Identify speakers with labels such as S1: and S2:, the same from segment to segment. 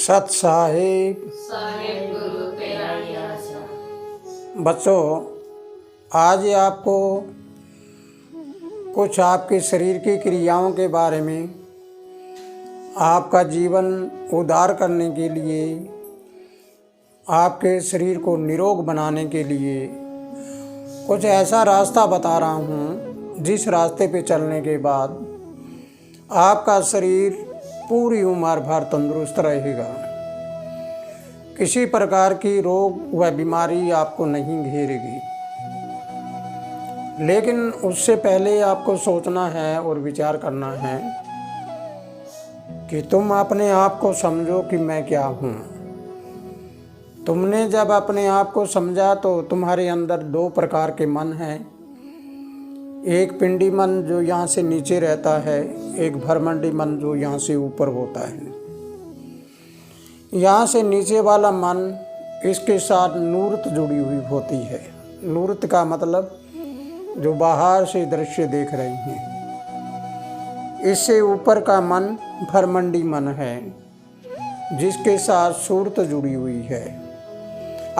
S1: सत साहिब।
S2: साहेब गुरु तेरा ही आशा।
S1: बच्चों, आज आपको कुछ आपके शरीर की क्रियाओं के बारे में, आपका जीवन उद्धार करने के लिए, आपके शरीर को निरोग बनाने के लिए कुछ ऐसा रास्ता बता रहा हूँ जिस रास्ते पे चलने के बाद आपका शरीर पूरी उम्र भर तंदुरुस्त रहेगा। किसी प्रकार की रोग व बीमारी आपको नहीं घेरेगी। लेकिन उससे पहले आपको सोचना है और विचार करना है कि तुम अपने आप को समझो कि मैं क्या हूँ। तुमने जब अपने आप को समझा तो तुम्हारे अंदर दो प्रकार के मन हैं। एक पिंडी मन जो यहाँ से नीचे रहता है, एक भरमंडी मन जो यहाँ से ऊपर होता है। यहाँ से नीचे वाला मन, इसके साथ नूरत जुड़ी हुई होती है। नूरत का मतलब जो बाहर से दृश्य देख रही हैं। इससे ऊपर का मन भरमंडी मन है जिसके साथ सूरत जुड़ी हुई है।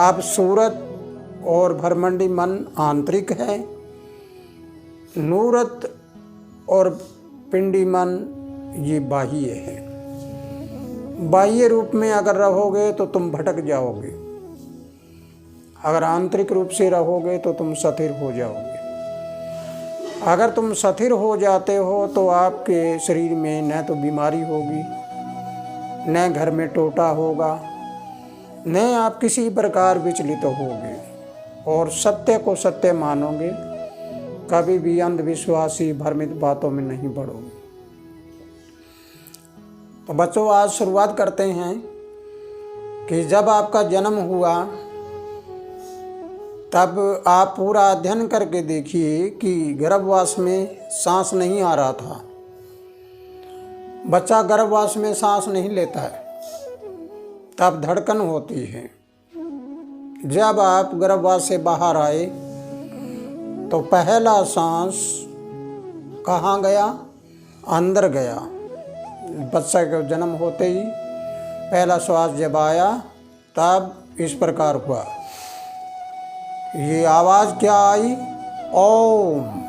S1: अब सूरत और भरमंडी मन आंतरिक है, नूरत और पिंडी मन ये बाह्य है। बाह्य रूप में अगर रहोगे तो तुम भटक जाओगे, अगर आंतरिक रूप से रहोगे तो तुम स्थिर हो जाओगे। अगर तुम स्थिर हो जाते हो तो आपके शरीर में न तो बीमारी होगी, न घर में टोटा होगा, न आप किसी प्रकार विचलित होगे और सत्य को सत्य मानोगे। कभी भी अंधविश्वासी भ्रमित बातों में नहीं पड़ोगे। तो बच्चों, आज शुरुआत करते हैं कि जब आपका जन्म हुआ तब आप पूरा अध्ययन करके देखिए कि गर्भवास में सांस नहीं आ रहा था। बच्चा गर्भवास में सांस नहीं लेता है, तब धड़कन होती है। जब आप गर्भवास से बाहर आए तो पहला सांस कहाँ गया? अंदर गया। बच्चा के जन्म होते ही पहला श्वास जब आया तब इस प्रकार हुआ। ये आवाज़ क्या आई? ओम।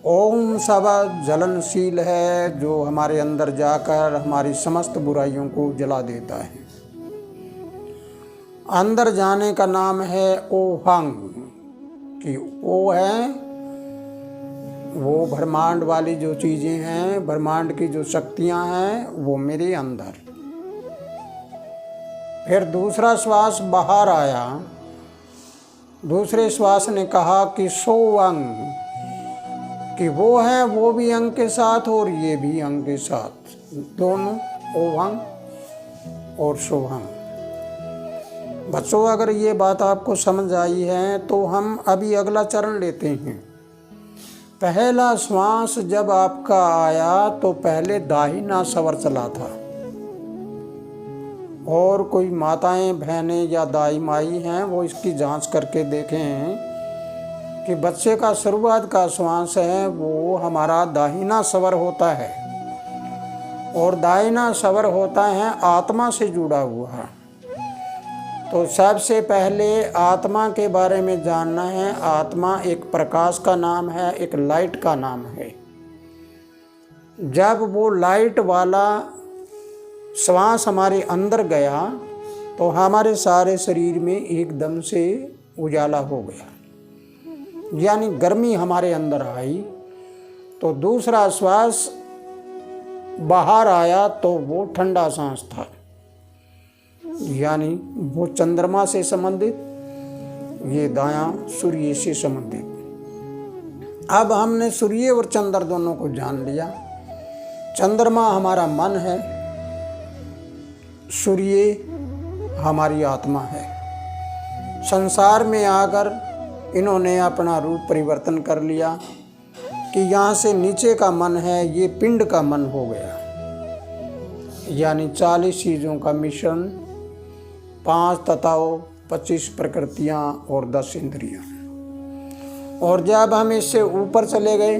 S1: ओम शब्द ज्वलनशील है जो हमारे अंदर जाकर हमारी समस्त बुराइयों को जला देता है। अंदर जाने का नाम है ओहंग, कि वो है वो ब्रह्मांड वाली जो चीज़ें हैं, ब्रह्मांड की जो शक्तियां हैं वो मेरे अंदर। फिर दूसरा श्वास बाहर आया। दूसरे श्वास ने कहा कि सो अंग, कि वो है वो भी अंग के साथ और ये भी अंग के साथ, दोनों ओहंग और सोहंग। बच्चों, अगर ये बात आपको समझ आई है तो हम अभी अगला चरण लेते हैं। पहला श्वास जब आपका आया तो पहले दाहिना स्वर चला था, और कोई माताएं बहनें या दाई माई हैं वो इसकी जांच करके देखें कि बच्चे का शुरुआत का श्वास है वो हमारा दाहिना स्वर होता है, और दाहिना स्वर होता है आत्मा से जुड़ा हुआ। तो सबसे पहले आत्मा के बारे में जानना है। आत्मा एक प्रकाश का नाम है, एक लाइट का नाम है। जब वो लाइट वाला श्वास हमारे अंदर गया तो हमारे सारे शरीर में एकदम से उजाला हो गया, यानी गर्मी हमारे अंदर आई। तो दूसरा श्वास बाहर आया तो वो ठंडा सांस था, यानी वो चंद्रमा से संबंधित, ये दायां सूर्य से संबंधित। अब हमने सूर्य और चंद्र दोनों को जान लिया। चंद्रमा हमारा मन है, सूर्य हमारी आत्मा है। संसार में आकर इन्होंने अपना रूप परिवर्तन कर लिया कि यहाँ से नीचे का मन है ये पिंड का मन हो गया, यानी 40 चीज़ों का मिश्रण, 5 तत्व, 25 प्रकृतियाँ और 10 इंद्रियाँ। और जब हम इससे ऊपर चले गए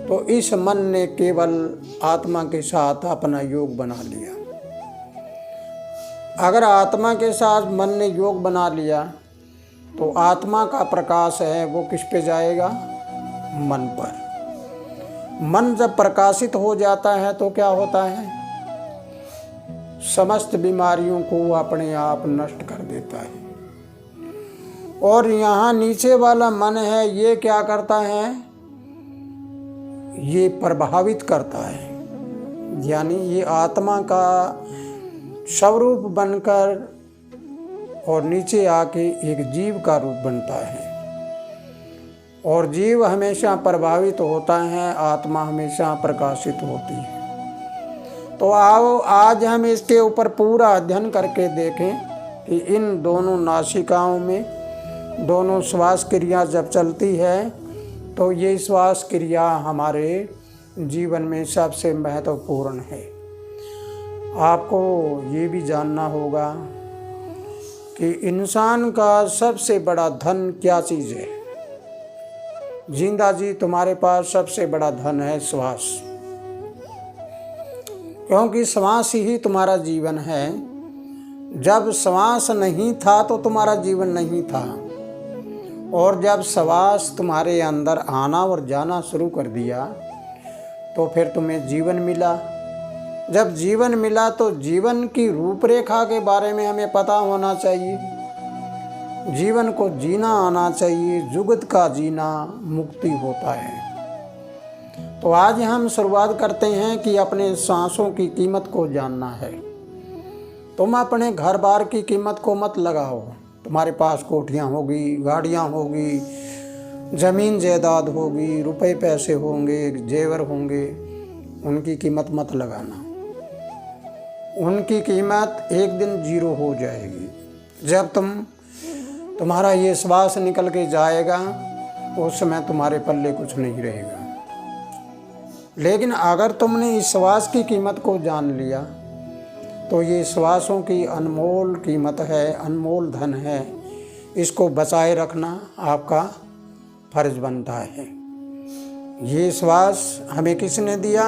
S1: तो इस मन ने केवल आत्मा के साथ अपना योग बना लिया। अगर आत्मा के साथ मन ने योग बना लिया तो आत्मा का प्रकाश है वो किस पे जाएगा? मन पर। मन जब प्रकाशित हो जाता है तो क्या होता है? समस्त बीमारियों को अपने आप नष्ट कर देता है। और यहाँ नीचे वाला मन है, ये क्या करता है? ये प्रभावित करता है, यानी ये आत्मा का स्वरूप बनकर और नीचे आके एक जीव का रूप बनता है। और जीव हमेशा प्रभावित होता है, आत्मा हमेशा प्रकाशित होती है। तो आओ आज हम इसके ऊपर पूरा अध्ययन करके देखें कि इन दोनों नासिकाओं में दोनों श्वास क्रिया जब चलती है तो ये श्वास क्रिया हमारे जीवन में सबसे महत्वपूर्ण है। आपको ये भी जानना होगा कि इंसान का सबसे बड़ा धन क्या चीज़ है? जिंदा जी तुम्हारे पास सबसे बड़ा धन है श्वास, क्योंकि श्वास ही तुम्हारा जीवन है। जब श्वास नहीं था तो तुम्हारा जीवन नहीं था, और जब श्वास तुम्हारे अंदर आना और जाना शुरू कर दिया तो फिर तुम्हें जीवन मिला। जब जीवन मिला तो जीवन की रूपरेखा के बारे में हमें पता होना चाहिए। जीवन को जीना आना चाहिए। जुगत का जीना मुक्ति होता है। तो आज हम शुरुआत करते हैं कि अपने सांसों की कीमत को जानना है। तुम अपने घर बार की कीमत को मत लगाओ। तुम्हारे पास कोठियाँ होगी, गाड़ियाँ होगी, ज़मीन जायदाद होगी, रुपए पैसे होंगे, जेवर होंगे, उनकी कीमत मत लगाना। उनकी कीमत एक दिन जीरो हो जाएगी। जब तुम्हारा ये श्वास निकल के जाएगा उस समय तुम्हारे पल्ले कुछ नहीं रहेगा। लेकिन अगर तुमने इस श्वास की कीमत को जान लिया तो ये श्वासों की अनमोल कीमत है, अनमोल धन है। इसको बचाए रखना आपका फर्ज बनता है। ये श्वास हमें किसने दिया?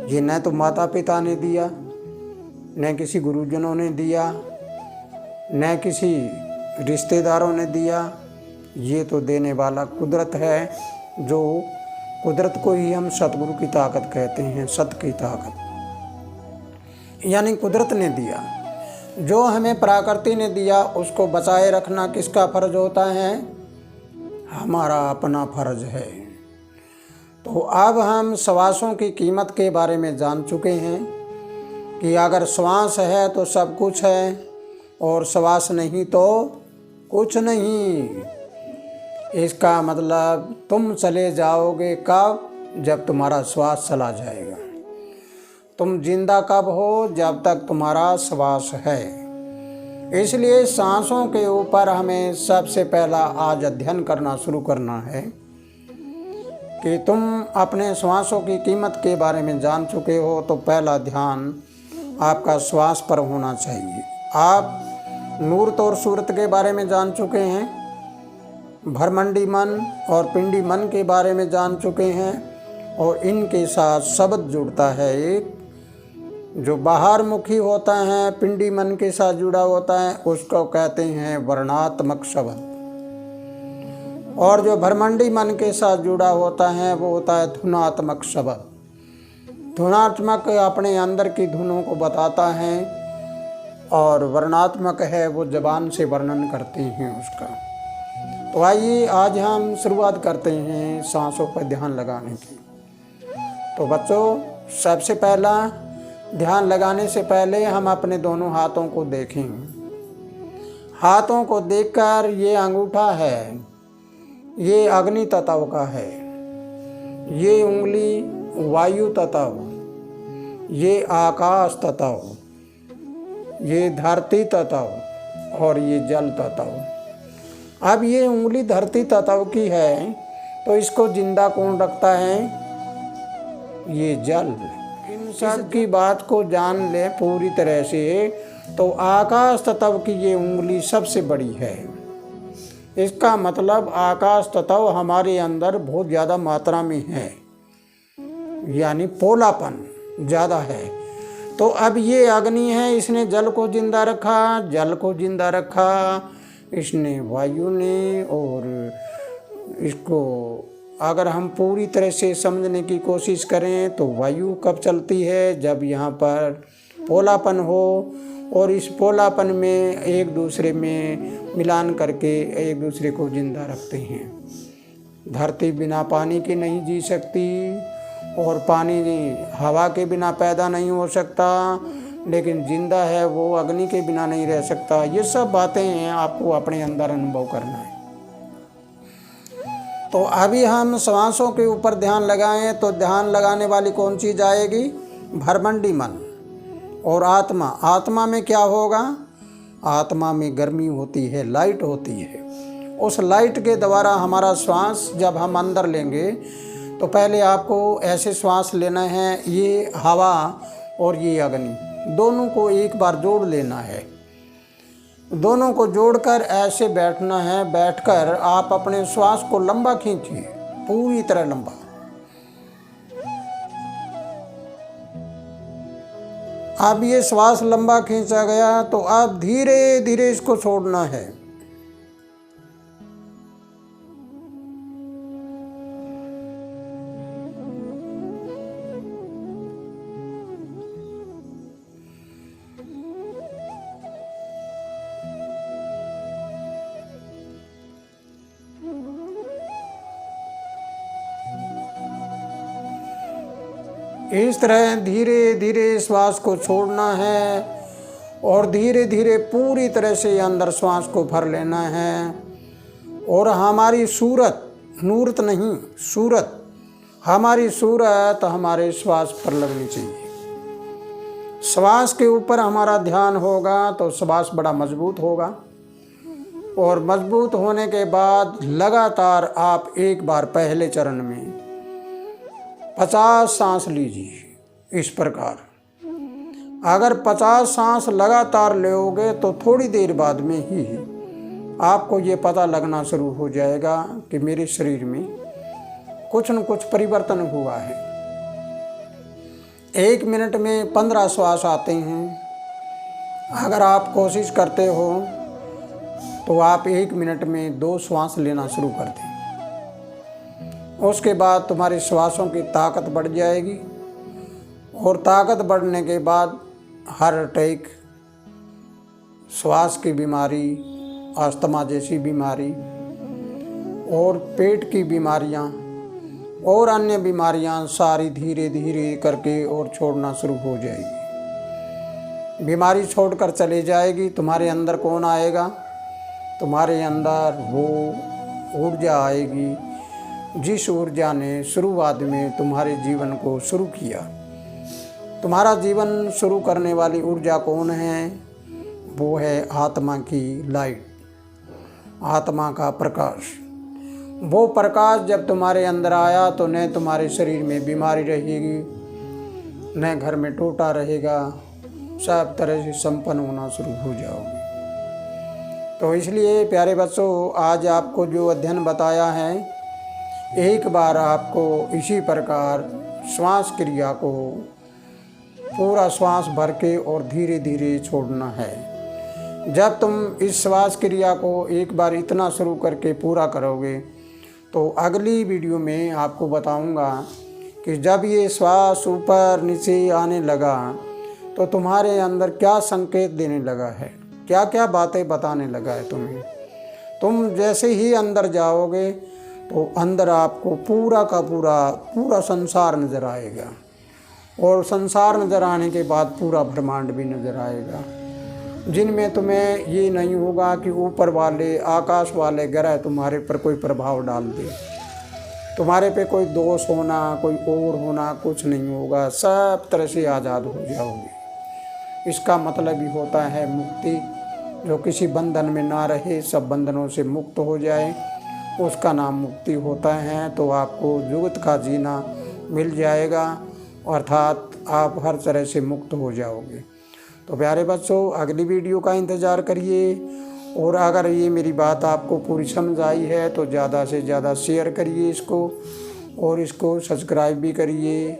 S1: ये न तो माता पिता ने दिया, न किसी गुरुजनों ने दिया, न किसी रिश्तेदारों ने दिया। ये तो देने वाला कुदरत है, जो कुदरत को ही हम सतगुरु की ताकत कहते हैं, सत की ताकत, यानी कुदरत ने दिया। जो हमें प्रकृति ने दिया उसको बचाए रखना किसका फर्ज होता है? हमारा अपना फर्ज है। तो अब हम श्वासों की कीमत के बारे में जान चुके हैं कि अगर श्वास है तो सब कुछ है, और श्वास नहीं तो कुछ नहीं। इसका मतलब तुम चले जाओगे कब? जब तुम्हारा श्वास चला जाएगा। तुम जिंदा कब हो? जब तक तुम्हारा श्वास है। इसलिए सांसों के ऊपर हमें सबसे पहला आज अध्ययन करना शुरू करना है कि तुम अपने श्वासों की कीमत के बारे में जान चुके हो तो पहला ध्यान आपका श्वास पर होना चाहिए। आप मूर्त और सूरत के बारे में जान चुके हैं, भरमंडी मन और पिंडी मन के बारे में जान चुके हैं, और इनके साथ शब्द जुड़ता है एक, जो बाहर मुखी होता है, पिंडी मन के साथ जुड़ा होता है, उसको कहते हैं वर्णात्मक शब्द। और जो भरमंडी मन के साथ जुड़ा होता है वो होता है धुनात्मक शब्द। धुनात्मक अपने अंदर की धुनों को बताता है, और वर्णात्मक है वो जबान से वर्णन करते हैं उसका। तो आइए आज हम शुरुआत करते हैं सांसों पर ध्यान लगाने की। तो बच्चों, सबसे पहला ध्यान लगाने से पहले हम अपने दोनों हाथों को देखें। हाथों को देखकर ये अंगूठा है, ये अग्नि तत्व का है, ये उंगली वायु तत्व, ये आकाश तत्व, ये धरती तत्व, और ये जल तत्व। अब ये उंगली धरती तत्व की है तो इसको जिंदा कौन रखता है? ये जल। इन सब की बात को जान ले पूरी तरह से तो आकाश तत्व की ये उंगली सबसे बड़ी है। इसका मतलब आकाश तत्व हमारे अंदर बहुत ज़्यादा मात्रा में है, यानी पोलापन ज़्यादा है। तो अब ये अग्नि है, इसने जल को जिंदा रखा, जल को जिंदा रखा इसने वायु ने। और इसको अगर हम पूरी तरह से समझने की कोशिश करें तो वायु कब चलती है, जब यहाँ पर पोलापन हो और इस पोलापन में एक दूसरे में मिलान करके एक दूसरे को जिंदा रखते हैं। धरती बिना पानी के नहीं जी सकती और पानी हवा के बिना पैदा नहीं हो सकता, लेकिन जिंदा है वो अग्नि के बिना नहीं रह सकता। ये सब बातें हैं, आपको अपने अंदर अनुभव करना है। तो अभी हम श्वासों के ऊपर ध्यान लगाएं तो ध्यान लगाने वाली कौन चीज़ आएगी? भरमंडी मन और आत्मा। आत्मा में क्या होगा? आत्मा में गर्मी होती है, लाइट होती है। उस लाइट के द्वारा हमारा श्वास जब हम अंदर लेंगे तो पहले आपको ऐसे श्वास लेना है, ये हवा और ये अग्नि दोनों को एक बार जोड़ लेना है। दोनों को जोड़कर ऐसे बैठना है। बैठकर आप अपने श्वास को लंबा खींचिए, पूरी तरह लंबा। अब ये श्वास लंबा खींचा गया तो आप धीरे धीरे इसको छोड़ना है। इस तरह धीरे धीरे श्वास को छोड़ना है और धीरे धीरे पूरी तरह से अंदर श्वास को भर लेना है। और हमारी सूरत, नूरत नहीं, सूरत, हमारी सूरत हमारे श्वास पर लगनी चाहिए। श्वास के ऊपर हमारा ध्यान होगा तो श्वास बड़ा मजबूत होगा। और मजबूत होने के बाद लगातार आप एक बार पहले चरण में 50 सांस लीजिए। इस प्रकार अगर 50 सांस लगातार लोगे तो थोड़ी देर बाद में ही आपको ये पता लगना शुरू हो जाएगा कि मेरे शरीर में कुछ न कुछ परिवर्तन हुआ है। 1 मिनट में 15 श्वास आते हैं। अगर आप कोशिश करते हो तो आप 1 मिनट में 2 श्वास लेना शुरू कर दें। उसके बाद तुम्हारे श्वासों की ताकत बढ़ जाएगी और ताकत बढ़ने के बाद हार्ट अटैक, श्वास की बीमारी, अस्थमा जैसी बीमारी और पेट की बीमारियां और अन्य बीमारियां सारी धीरे धीरे करके और छोड़ना शुरू हो जाएगी। बीमारी छोड़कर चले जाएगी। तुम्हारे अंदर कौन आएगा? तुम्हारे अंदर वो ऊर्जा आएगी जिस ऊर्जा ने शुरुआत में तुम्हारे जीवन को शुरू किया। तुम्हारा जीवन शुरू करने वाली ऊर्जा कौन है? वो है आत्मा की लाइट, आत्मा का प्रकाश। वो प्रकाश जब तुम्हारे अंदर आया तो न तुम्हारे शरीर में बीमारी रहेगी, न घर में टूटा रहेगा, सब तरह से संपन्न होना शुरू हो जाओगे। तो इसलिए प्यारे बच्चों, आज आपको जो अध्ययन बताया है, एक बार आपको इसी प्रकार श्वास क्रिया को पूरा श्वास भर के और धीरे धीरे छोड़ना है। जब तुम इस श्वास क्रिया को एक बार इतना शुरू करके पूरा करोगे तो अगली वीडियो में आपको बताऊंगा कि जब ये श्वास ऊपर नीचे आने लगा तो तुम्हारे अंदर क्या संकेत देने लगा है, क्या क्या बातें बताने लगा है तुम्हें। तुम जैसे ही अंदर जाओगे तो अंदर आपको पूरा का पूरा संसार नज़र आएगा और संसार नज़र आने के बाद पूरा ब्रह्मांड भी नज़र आएगा, जिनमें तुम्हें ये नहीं होगा कि ऊपर वाले आकाश वाले ग्रह तुम्हारे पर कोई प्रभाव डाल दे, तुम्हारे पे कोई दोष होना, कोई और होना कुछ नहीं होगा। सब तरह से आज़ाद हो जाओगे। इसका मतलब ही होता है मुक्ति। जो किसी बंधन में ना रहे, सब बंधनों से मुक्त हो जाए, उसका नाम मुक्ति होता है। तो आपको जुगत का जीना मिल जाएगा, अर्थात आप हर तरह से मुक्त हो जाओगे। तो प्यारे बच्चों, अगली वीडियो का इंतज़ार करिए और अगर ये मेरी बात आपको पूरी समझ आई है तो ज़्यादा से ज़्यादा शेयर करिए इसको और इसको सब्सक्राइब भी करिए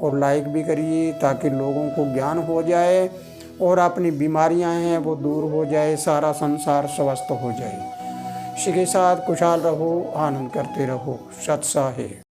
S1: और लाइक भी करिए ताकि लोगों को ज्ञान हो जाए और अपनी बीमारियां हैं वो दूर हो जाए, सारा संसार स्वस्थ हो जाए। इसी के साथ खुशहाल रहो, आनंद करते रहो। सत साहे।